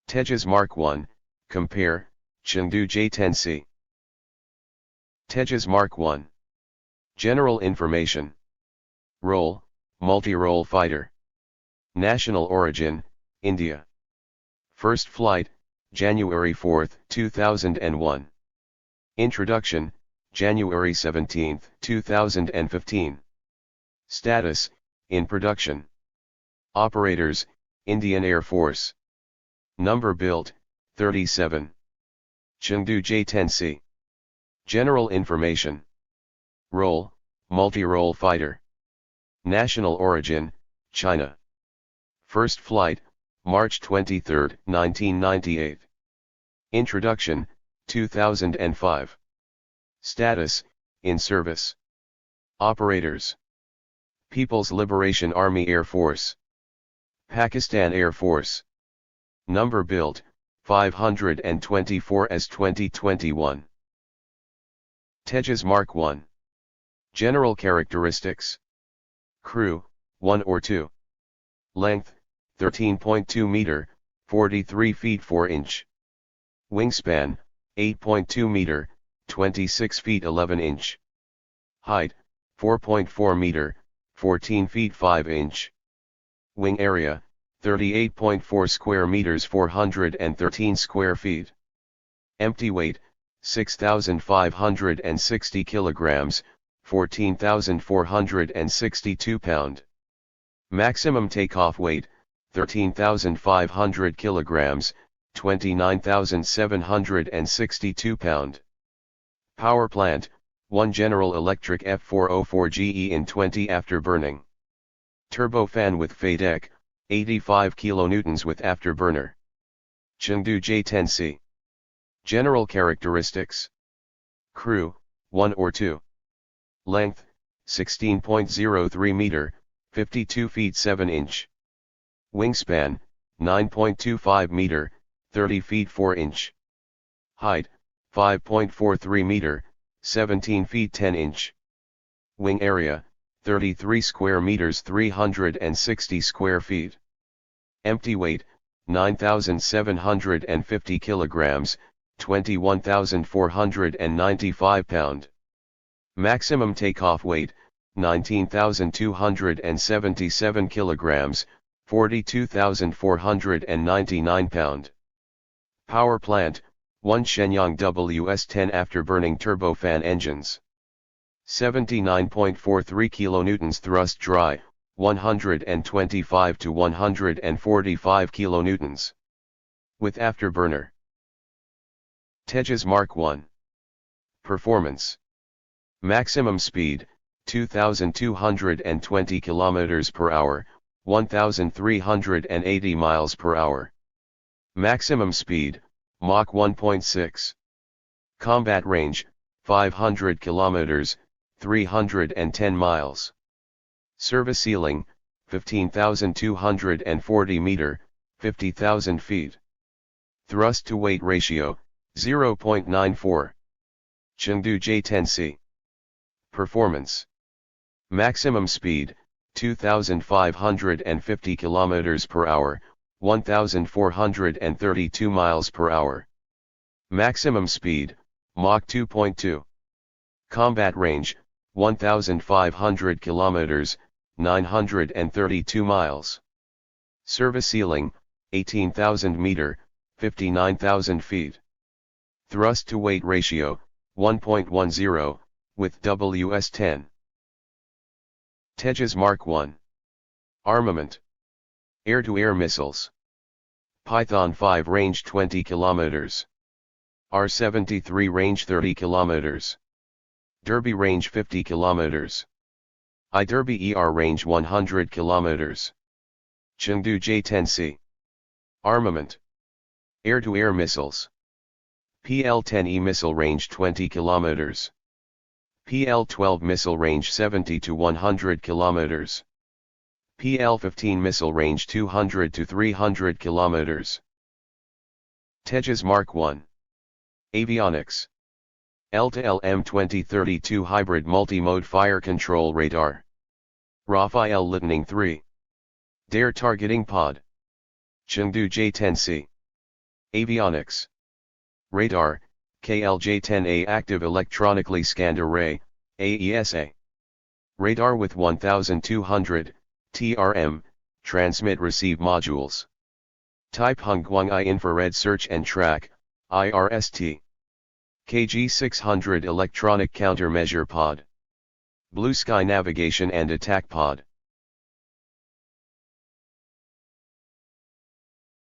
Tejas Mark 1, compare, Chengdu J-10C. Tejas Mark 1. General information. Role, multi-role fighter. National origin, India. First flight, January 4, 2001. Introduction, January 17, 2015. Status, in production. Operators, Indian Air Force. Number built, 37. Chengdu J-10C. General information. Role, multi-role fighter. National origin, China. First flight, March 23, 1998. Introduction, 2005. Status, in service. Operators. People's Liberation Army Air Force. Pakistan Air Force. Number built, 524 as 2021. Tejas Mark 1. General characteristics. Crew, 1 or 2. Length, 13.2 meter, 43 feet 4 inch. Wingspan, 8.2 meter, 26 feet 11 inch. Height, 4.4 meter, 14 feet 5 inch. Wing area, 38.4 square meters 413 square feet. Empty weight, 6,560 kilograms, 14,462 pound. Maximum takeoff weight, 13,500 kilograms, 29,762 pound. Power plant, 1 General Electric F404GE in 20 afterburning. Turbofan with FADEC, 85 kN with afterburner. Chengdu J-10C. General characteristics. Crew, 1 or 2. Length, 16.03 meter, 52 feet 7 inch. Wingspan, 9.25 meter, 30 feet 4 inch. Height, 5.43 meter, 17 feet 10 inch. Wing area, 33 square meters 360 square feet. Empty weight, 9,750 kilograms, 21,495 pound. Maximum takeoff weight, 19,277 kilograms, 42,499 pound. Power plant, 1 Shenyang WS-10 afterburning turbofan engines. 79.43 kilonewtons thrust dry, 125 to 145 kilonewtons. With afterburner. Tejas Mark 1. Performance. Maximum speed, 2,220 km per hour, 1,380 miles per hour. Maximum speed, Mach 1.6. Combat range, 500 km, 310 miles. Service ceiling, 15,240 meter, 50,000 feet. Thrust to weight ratio, 0.94. Chengdu J-10C. Performance. Maximum speed, 2,550 km per hour, 1,432 miles per hour. Maximum speed, Mach 2.2. Combat range, 1,500 km, 932 miles. Service ceiling, 18,000 meter, 59,000 feet. Thrust to weight ratio, 1.10, with WS-10. Tejas Mark 1. Armament. Air-to-air missiles. Python 5 range 20 km. R-73 range 30 km. Derby range 50 km. I-Derby ER range 100 km. Chengdu J-10C. Armament. Air-to-air missiles. PL-10E missile range 20 km. PL-12 missile range 70 to 100 km. PL-15 missile range 200 to 300 km. Tejas Mark 1. Avionics. L-to-L M2032 hybrid multi-mode fire control radar. Rafael Lightning 3. Dare targeting pod. Chengdu J-10C. Avionics. Radar, KL-J-10A Active Electronically Scanned Array, AESA. Radar with 1200, TRM, Transmit-Receive Modules. Type Hongguang-I Infrared Search and Track, IRST. KG-600 Electronic Countermeasure Pod. Blue Sky Navigation and Attack Pod.